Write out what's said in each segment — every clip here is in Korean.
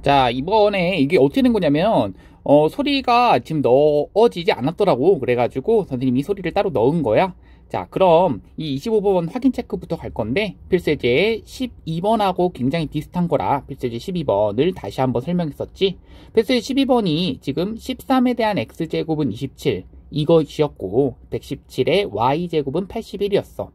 자, 이번에 이게 어떻게 된 거냐면, 소리가 지금 넣어지지 않았더라고. 그래가지고 선생님이 소리를 따로 넣은 거야. 자, 그럼 이 25번 확인 체크부터 갈 건데, 필수예제 12번하고 굉장히 비슷한 거라 필수예제 12번을 다시 한번 설명했었지. 필수예제 12번이 지금 13에 대한 x제곱은 27, 이것이었고, 117의 y제곱은 81이었어.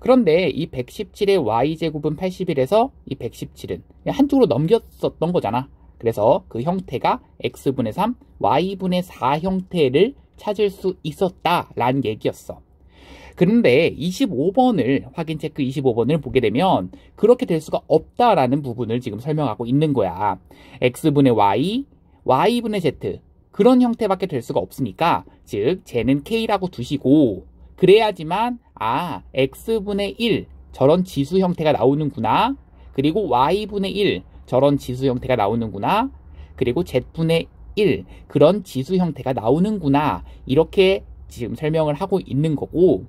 그런데 이 117의 y제곱은 81에서 이 117은 한쪽으로 넘겼었던 거잖아. 그래서 그 형태가 x분의 3, y분의 4 형태를 찾을 수 있었다라는 얘기였어. 그런데 25번을 확인 체크 25번을 보게 되면 그렇게 될 수가 없다라는 부분을 지금 설명하고 있는 거야. x분의 y, y분의 z 그런 형태밖에 될 수가 없으니까 즉 쟤는 k라고 두시고 그래야지만 x분의 1 저런 지수 형태가 나오는구나. 그리고 y분의 1 저런 지수 형태가 나오는구나. 그리고 z분의 1 그런 지수 형태가 나오는구나. 이렇게 지금 설명을 하고 있는 거고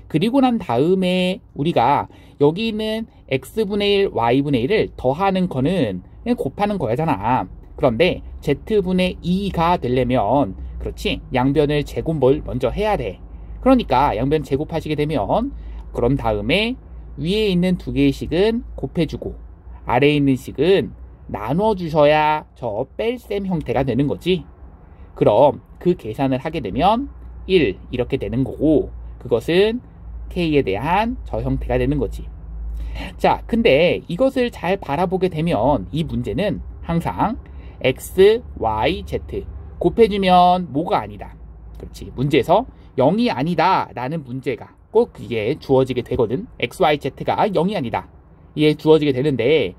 그리고 난 다음에 우리가 여기 있는 x분의 1, y분의 1을 더하는 거는 그냥 곱하는 거잖아. 그런데 z분의 2가 되려면 그렇지 양변을 제곱을 먼저 해야 돼. 그러니까 양변 제곱하시게 되면 그런 다음에 위에 있는 두 개의 식은 곱해주고 아래에 있는 식은 나눠주셔야 저 뺄셈 형태가 되는 거지. 그럼 그 계산을 하게 되면 1 이렇게 되는 거고 그것은 k에 대한 저 형태가 되는 거지. 자, 근데 이것을 잘 바라보게 되면 이 문제는 항상 x, y, z 곱해주면 뭐가 아니다. 그렇지. 문제에서 0이 아니다 라는 문제가 꼭 이게 주어지게 되거든. x, y, z가 0이 아니다. 이게 주어지게 되는데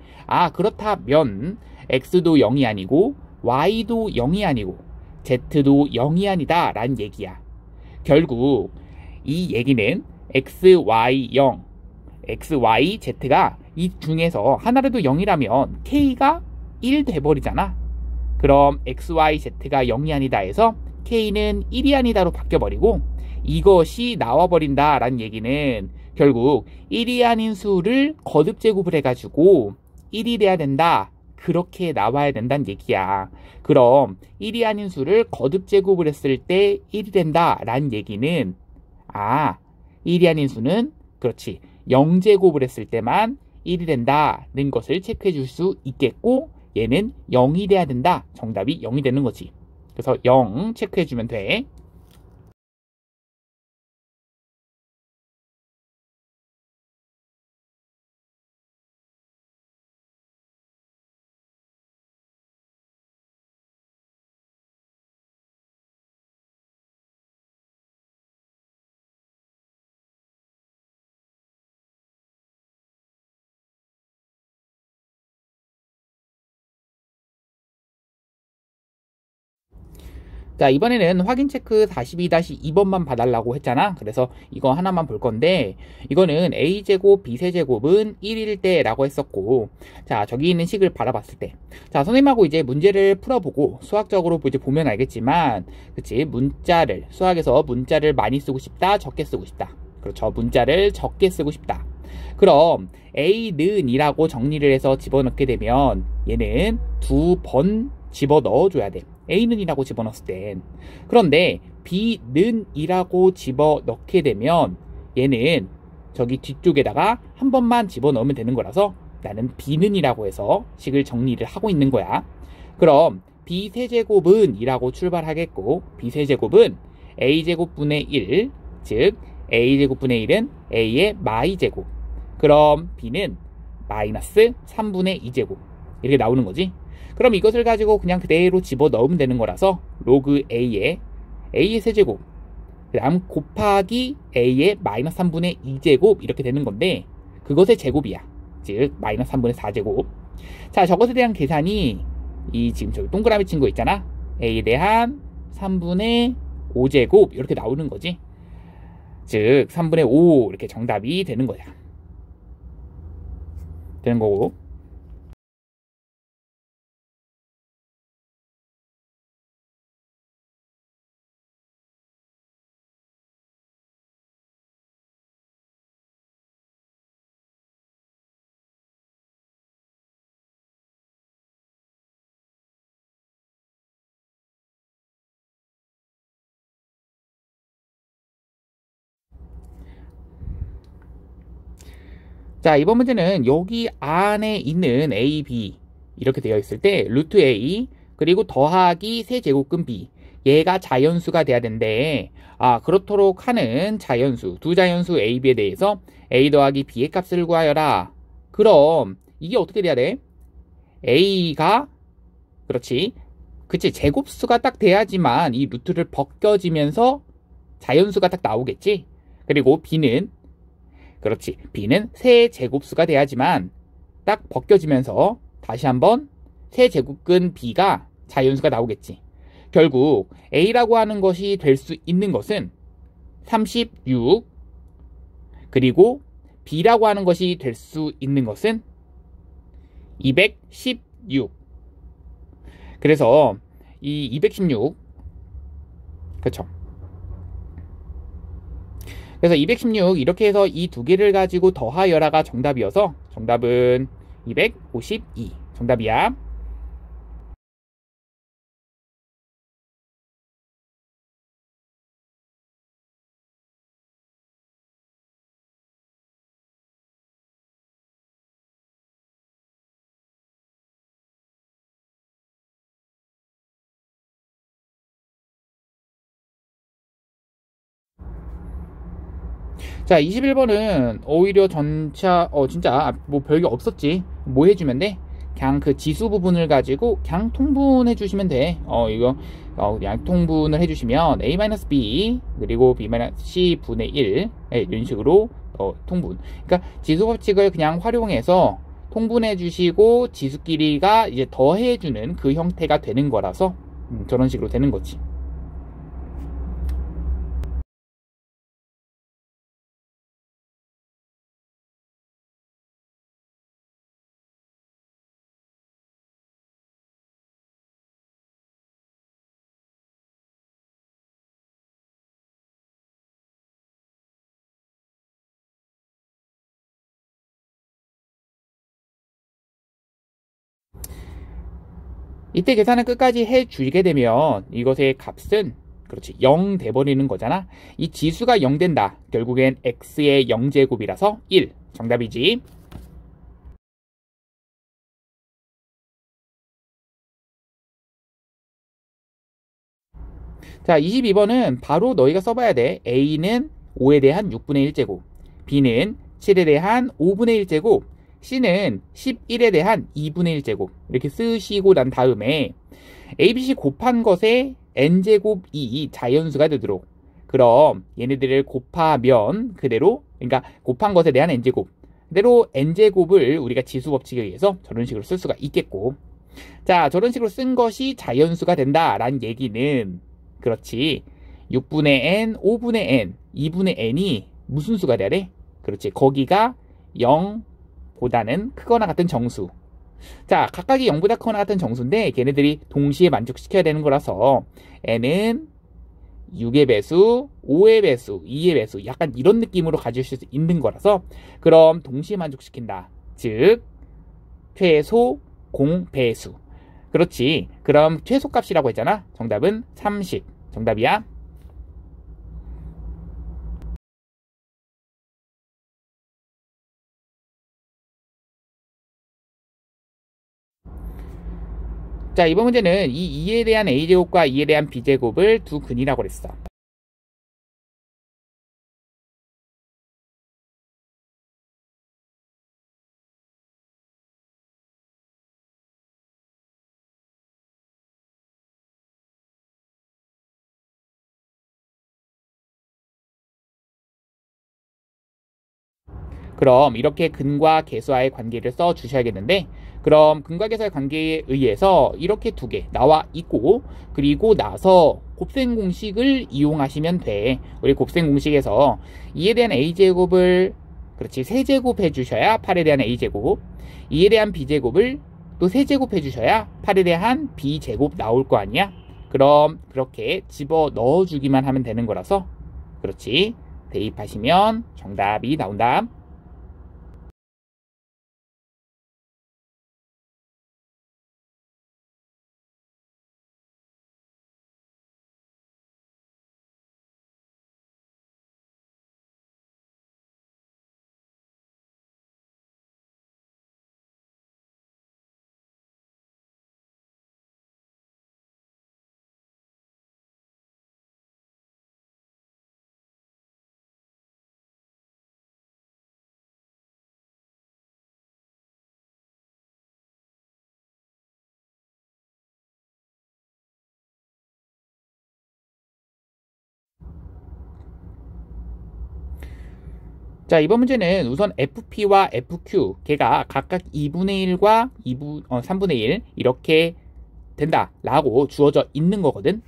그렇다면 x도 0이 아니고 y도 0이 아니고 z도 0이 아니다 라는 얘기야. 결국 이 얘기는 x, y, 0 x, y, z가 이 중에서 하나라도 0이라면 k가 1 돼버리잖아. 그럼 x, y, z가 0이 아니다 해서 k는 1이 아니다로 바뀌어버리고 이것이 나와버린다 라는 얘기는 결국 1이 아닌 수를 거듭제곱을 해가지고 1이 돼야 된다. 그렇게 나와야 된다는 얘기야. 그럼 1이 아닌 수를 거듭제곱을 했을 때 1이 된다 라는 얘기는 1이 아닌 수는 그렇지 0제곱을 했을 때만 1이 된다는 것을 체크해 줄 수 있겠고 얘는 0이 돼야 된다. 정답이 0이 되는 거지. 그래서 0 체크해 주면 돼. 자, 이번에는 확인 체크 42-2번만 봐달라고 했잖아. 그래서 이거 하나만 볼 건데 이거는 a제곱 b세제곱은 1일 때 라고 했었고 자, 저기 있는 식을 바라봤을 때 자, 선생님하고 이제 문제를 풀어보고 수학적으로 이제 보면 알겠지만 그치 문자를 수학에서 문자를 많이 쓰고 싶다 적게 쓰고 싶다. 그렇죠. 문자를 적게 쓰고 싶다. 그럼 a는 이라고 정리를 해서 집어넣게 되면 얘는 2번 집어넣어 줘야 돼. a는 이라고 집어넣었을 땐. 그런데 b는 이라고 집어넣게 되면 얘는 저기 뒤쪽에다가 한 번만 집어넣으면 되는 거라서 나는 b는 이라고 해서 식을 정리를 하고 있는 거야. 그럼 b세제곱은 이라고 출발하겠고 b세제곱은 a제곱분의 1, 즉 a제곱분의 1은 a의 마이제곱. 그럼 b는 마이너스 3분의 2제곱 이렇게 나오는 거지. 그럼 이것을 가지고 그냥 그대로 집어넣으면 되는 거라서 로그 a의 세제곱 그 다음 곱하기 a의 마이너스 3분의 2제곱 이렇게 되는 건데 그것의 제곱이야. 즉 마이너스 3분의 4제곱. 자, 저것에 대한 계산이 이 지금 저기 동그라미 친거 있잖아. a에 대한 3분의 5제곱 이렇게 나오는 거지. 즉 3분의 5 이렇게 정답이 되는 거야. 되는 거고 자, 이번 문제는 여기 안에 있는 A, B 이렇게 되어 있을 때 루트 A 그리고 더하기 세제곱근 B 얘가 자연수가 돼야 된대. 그렇도록 하는 자연수, 두 자연수 A, B에 대해서 A 더하기 B의 값을 구하여라. 그럼 이게 어떻게 돼야 돼? A가 그렇지. 그치. 제곱수가 딱 돼야지만 이 루트를 벗겨지면서 자연수가 딱 나오겠지. 그리고 B는 그렇지. B는 세제곱수가 돼야지만 딱 벗겨지면서 다시 한번 세제곱근 B가 자연수가 나오겠지. 결국 A라고 하는 것이 될 수 있는 것은 36 그리고 B라고 하는 것이 될 수 있는 것은 216. 그래서 이 216 그렇죠. 그래서 216 이렇게 해서 이 두 개를 가지고 더하여라가 정답이어서 정답은 252 정답이야. 자, 21번은 오히려 진짜 뭐 별게 없었지. 뭐 해주면 돼? 그냥 그 지수 부분을 가지고 그냥 통분해 주시면 돼. 이거 그냥 통분을 해주시면 a-b 그리고 b-c 분의 1 이런 식으로 통분. 그러니까 지수 법칙을 그냥 활용해서 통분해 주시고 지수끼리가 이제 더해 주는 그 형태가 되는 거라서 저런 식으로 되는 거지. 이때 계산을 끝까지 해주게 되면 이것의 값은 그렇지 0 돼버리는 거잖아. 이 지수가 0 된다. 결국엔 x의 0제곱이라서 1 정답이지. 자, 22번은 바로 너희가 써봐야 돼. a는 5에 대한 6분의 1제곱, b는 7에 대한 5분의 1제곱, c는 11에 대한 2분의 1제곱 이렇게 쓰시고 난 다음에 ABC 곱한 것에 n제곱이 자연수가 되도록 그럼 얘네들을 곱하면 그대로 그러니까 곱한 것에 대한 n제곱 그대로 n제곱을 우리가 지수 법칙에 의해서 저런 식으로 쓸 수가 있겠고 자 저런 식으로 쓴 것이 자연수가 된다라는 얘기는 그렇지 6분의 n, 5분의 n, 2분의 n이 무슨 수가 돼야 돼? 그렇지 거기가 0보다는 크거나 같은 정수 자, 각각이 0보다 크거나 같은 정수인데 걔네들이 동시에 만족시켜야 되는 거라서 n은 6의 배수, 5의 배수, 2의 배수 약간 이런 느낌으로 가질 수 있는 거라서 그럼 동시에 만족시킨다. 즉 최소 공배수 그렇지. 그럼 최소값이라고 했잖아. 정답은 30 정답이야. 자, 이번 문제는 이 2에 대한 a제곱과 2에 대한 b제곱을 두 근이라고 그랬어. 그럼 이렇게 근과 계수와의 관계를 써 주셔야겠는데 그럼 근과 계수와의 관계에 의해서 이렇게 두 개 나와 있고 그리고 나서 곱셈 공식을 이용하시면 돼. 우리 곱셈 공식에서 2에 대한 a제곱을 그렇지 세제곱 해주셔야 8에 대한 a제곱 2에 대한 b제곱을 또 세제곱 해주셔야 8에 대한 b제곱 나올 거 아니야? 그럼 그렇게 집어 넣어주기만 하면 되는 거라서 그렇지 대입하시면 정답이 나온다. 자, 이번 문제는 우선 FP와 FQ, 걔가 각각 2분의 1과 3분의 1 이렇게 된다 라고 주어져 있는 거거든.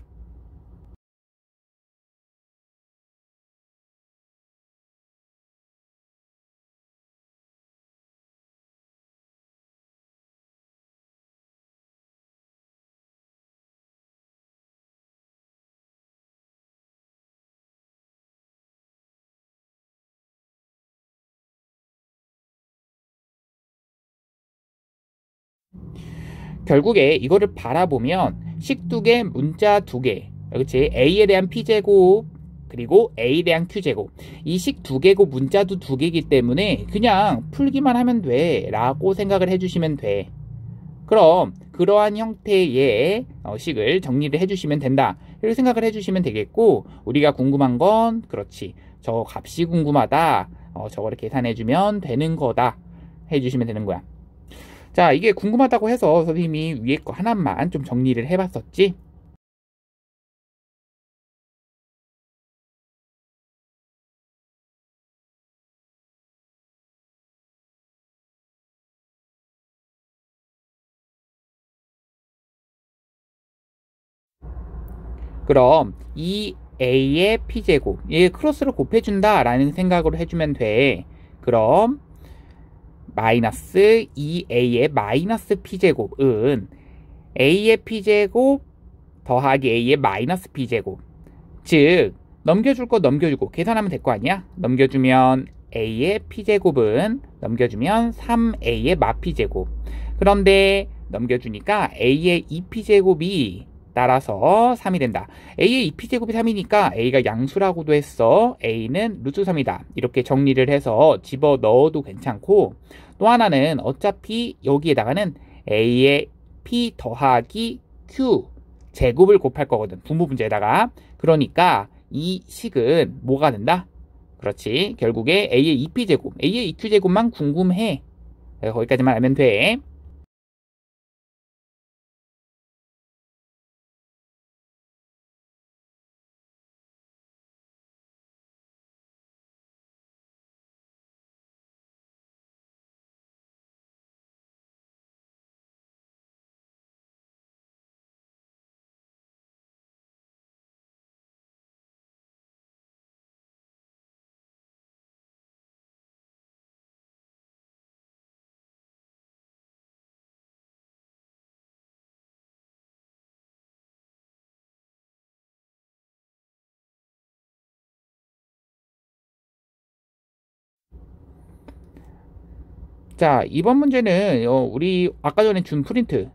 결국에 이거를 바라보면 식 두 개, 문자 두 개, 그렇지? A에 대한 P제곱 그리고 A에 대한 Q제곱, 이 식 두 개고 문자도 두 개이기 때문에 그냥 풀기만 하면 돼 라고 생각을 해주시면 돼. 그럼 그러한 형태의 식을 정리를 해주시면 된다 이렇게 생각을 해주시면 되겠고, 우리가 궁금한 건 그렇지, 저 값이 궁금하다, 저거를 계산해주면 되는 거다 해주시면 되는 거야. 자, 이게 궁금하다고 해서 선생님이 위에 거 하나만 좀 정리를 해봤었지. 그럼 이 A의 P제곱, 얘 크로스를 곱해준다 라는 생각으로 해주면 돼. 그럼 마이너스 2A의 마이너스 P제곱은 A의 P제곱 더하기 A의 마이너스 B제곱, 즉 넘겨줄 거 넘겨주고 계산하면 될 거 아니야. 넘겨주면 A의 P제곱은 넘겨주면 3A의 마P제곱, 그런데 넘겨주니까 A의 2P제곱이 따라서 3이 된다. A의 2P제곱이 3이니까 A가 양수라고도 했어. A는 루트 3이다. 이렇게 정리를 해서 집어넣어도 괜찮고, 또 하나는 어차피 여기에다가는 A의 P 더하기 Q 제곱을 곱할 거거든, 분모 문제에다가. 그러니까 이 식은 뭐가 된다? 그렇지, 결국에 A의 2P제곱, A의 2Q제곱만 궁금해. 거기까지만 알면 돼. 자, 이번 문제는 우리 아까 전에 준 프린트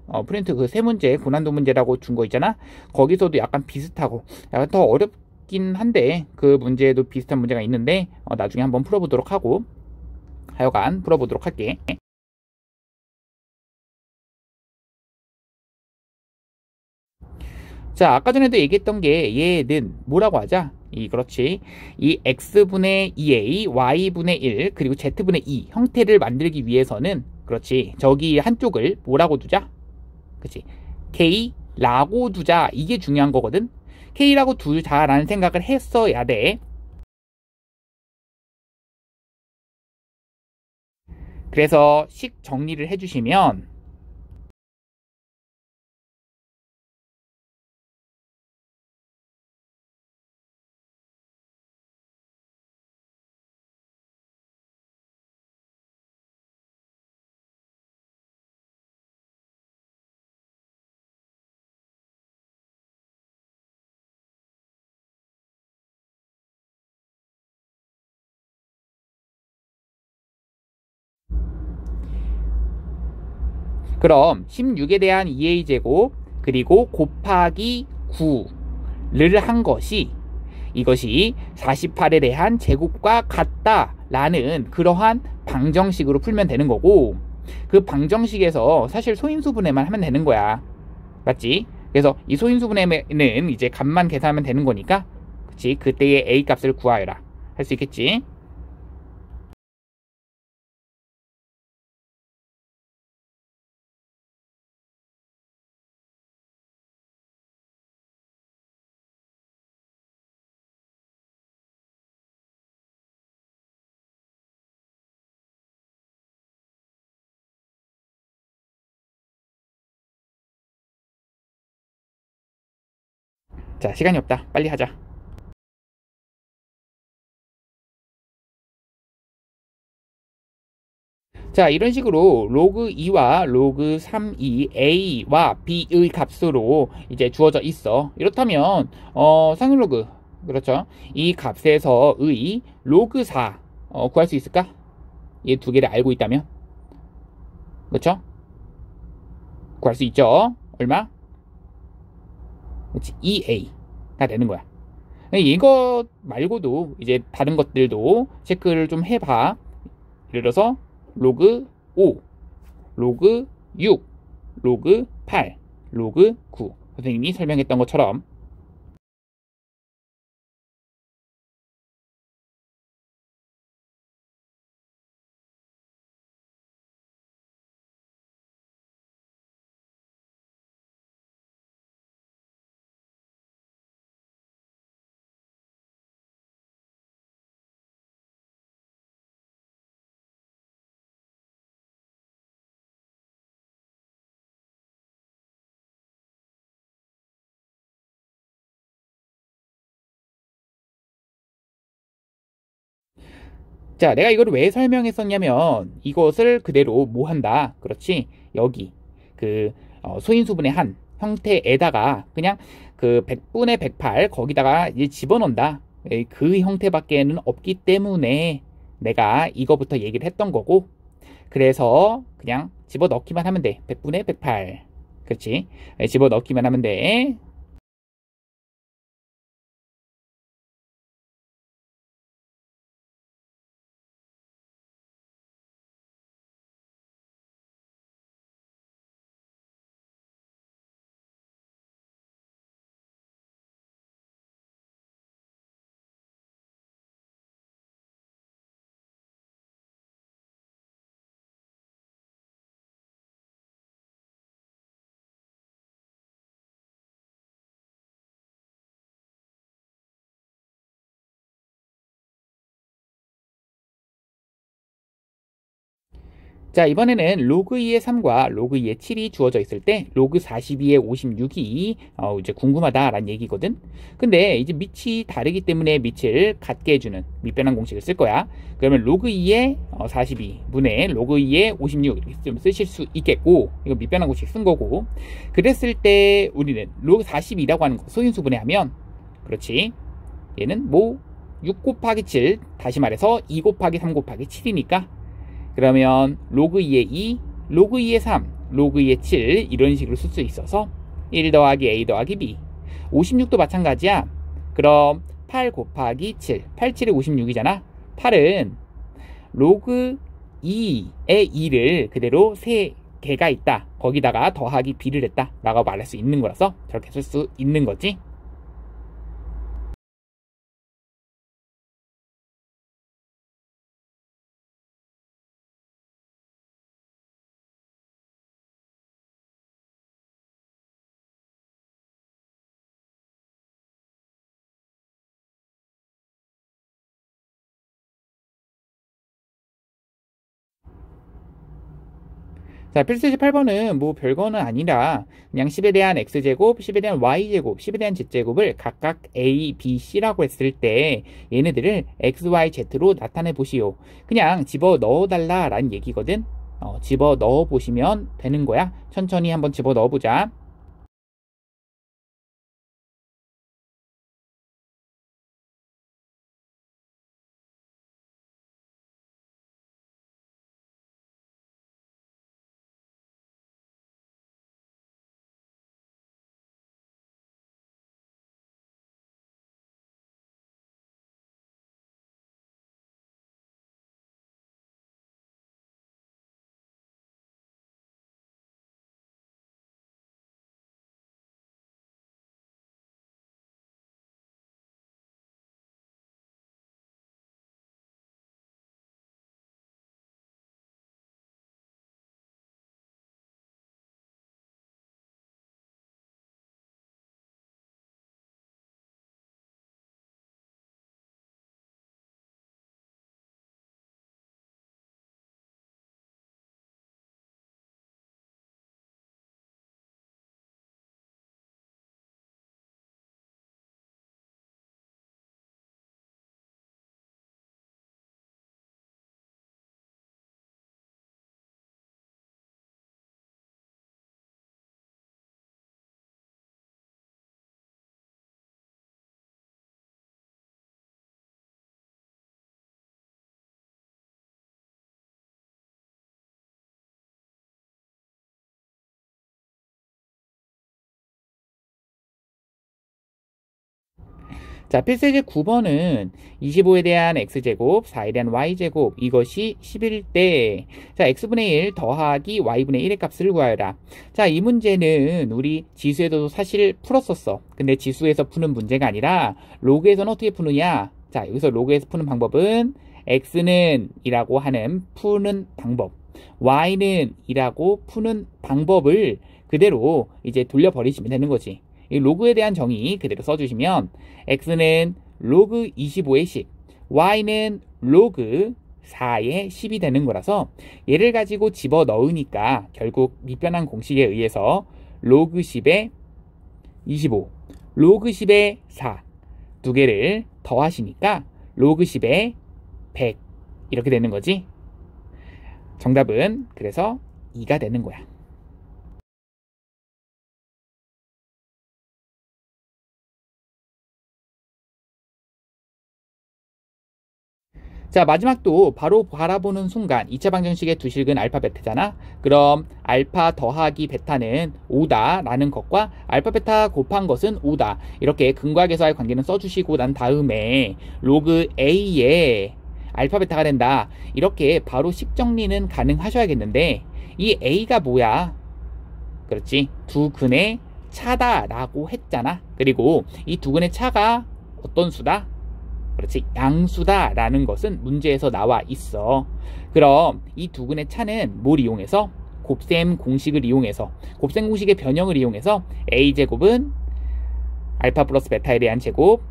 그 세 문제 고난도 문제라고 준 거 있잖아. 거기서도 약간 비슷하고 약간 더 어렵긴 한데 그 문제에도 비슷한 문제가 있는데 나중에 한번 풀어보도록 하고, 하여간 풀어보도록 할게. 자, 아까 전에도 얘기했던 게 얘는 뭐라고 하자? 그렇지. 이 x분의 2a, y분의 1, 그리고 z분의 2 형태를 만들기 위해서는, 그렇지, 저기 한쪽을 뭐라고 두자? 그렇지. k라고 두자. 이게 중요한 거거든. k라고 두자라는 생각을 했어야 돼. 그래서 식 정리를 해주시면, 그럼 16에 대한 2a제곱 그리고 곱하기 9를 한 것이, 이것이 48에 대한 제곱과 같다라는 그러한 방정식으로 풀면 되는 거고, 그 방정식에서 사실 소인수분해만 하면 되는 거야. 맞지? 그래서 이 소인수분해는 이제 값만 계산하면 되는 거니까, 그치? 그때의 a 값을 구하여라 할 수 있겠지? 자, 시간이 없다. 빨리 하자. 자, 이런 식으로 로그 2와 로그 3이 a와 b의 값으로 이제 주어져 있어. 이렇다면 상용로그, 그렇죠? 이 값에서의 로그 4 구할 수 있을까? 이 두 개를 알고 있다면, 그렇죠? 구할 수 있죠. 얼마? 그렇지, 2a가 되는 거야. 이거 말고도 이제 다른 것들도 체크를 좀 해봐. 예를 들어서 로그 5, 로그 6, 로그 8, 로그 9. 선생님이 설명했던 것처럼. 자, 내가 이걸 왜 설명했었냐면 이것을 그대로 뭐 한다. 그렇지. 여기 그 소인수분의 한 형태에다가 그냥 그 100분의 108 거기다가 이제 집어넣는다. 그 형태밖에는 없기 때문에 내가 이거부터 얘기를 했던 거고, 그래서 그냥 집어넣기만 하면 돼. 100분의 108. 그렇지. 집어넣기만 하면 돼. 자, 이번에는 로그 2의 3과 로그 2의 7이 주어져 있을 때 로그 42의 56이 이제 궁금하다라는 얘기거든. 근데 이제 밑이 다르기 때문에 밑을 같게 해주는 밑변환 공식을 쓸 거야. 그러면 로그 2의 42분의 로그 2의 56 이렇게 좀 쓰실 수 있겠고, 이거 밑변환 공식 쓴 거고. 그랬을 때 우리는 로그 42라고 하는 거 소인수분해 하면, 그렇지, 얘는 뭐 6 곱하기 7, 다시 말해서 2 곱하기 3 곱하기 7이니까, 그러면 로그 2의 2, 로그 2의 3, 로그 2의 7 이런 식으로 쓸 수 있어서 1 더하기 a 더하기 b. 56도 마찬가지야. 그럼 8 곱하기 7, 8, 7이 56이잖아. 8은 로그 2의 2를 그대로 3개가 있다. 거기다가 더하기 b를 했다 라고 말할 수 있는 거라서 저렇게 쓸 수 있는 거지. 자, 필수지 8번은 뭐 별거는 아니라 그냥 10에 대한 x제곱, 10에 대한 y제곱, 10에 대한 z제곱을 각각 a, b, c라고 했을 때 얘네들을 x, y, z로 나타내 보시오. 그냥 집어 넣어 달라라는 얘기거든. 집어 넣어 보시면 되는 거야. 천천히 한번 집어 넣어 보자. 자, 필수제 9번은 25에 대한 x제곱, 4에 대한 y제곱, 이것이 10일 때, 자, x분의 1 더하기 y분의 1의 값을 구하여라. 자, 이 문제는 우리 지수에서도 사실 풀었었어. 근데 지수에서 푸는 문제가 아니라 로그에서는 어떻게 푸느냐? 자, 여기서 로그에서 푸는 방법은 x는 이라고 하는 푸는 방법, y는 이라고 푸는 방법을 그대로 이제 돌려버리시면 되는 거지. 이 로그에 대한 정의 그대로 써주시면 x는 로그 25의 10, y는 로그 4의 10이 되는 거라서 얘를 가지고 집어넣으니까 결국 미변환 공식에 의해서 로그 10의 25, 로그 10의 4 두 개를 더하시니까 로그 10의 100 이렇게 되는 거지. 정답은 그래서 2가 되는 거야. 자, 마지막도 바로 바라보는 순간 2차 방정식의 두 실근 알파 베타잖아. 그럼 알파 더하기 베타는 5다 라는 것과 알파 베타 곱한 것은 5다 이렇게 근과계수와의 관계는 써주시고 난 다음에 로그 A에 알파 베타가 된다 이렇게 바로 식정리는 가능하셔야겠는데 이 A가 뭐야? 그렇지, 두 근의 차다 라고 했잖아. 그리고 이 두 근의 차가 어떤 수다? 그렇지, 양수다 라는 것은 문제에서 나와 있어. 그럼 이 두 근의 차는 뭘 이용해서? 곱셈 공식을 이용해서, 곱셈 공식의 변형을 이용해서 a제곱은 알파 플러스 베타에 대한 제곱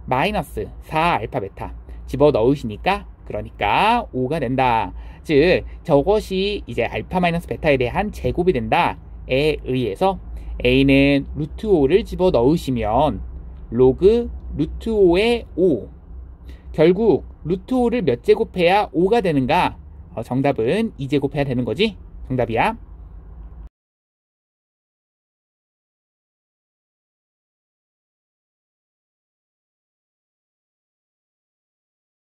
마이너스 4 알파 베타 집어넣으시니까 그러니까 5가 된다. 즉 저것이 이제 알파 마이너스 베타에 대한 제곱이 된다에 의해서 a는 루트 5를 집어넣으시면 로그 루트 5의 5, 결국 루트 5를 몇 제곱해야 5가 되는가? 정답은 2제곱해야 되는 거지? 정답이야.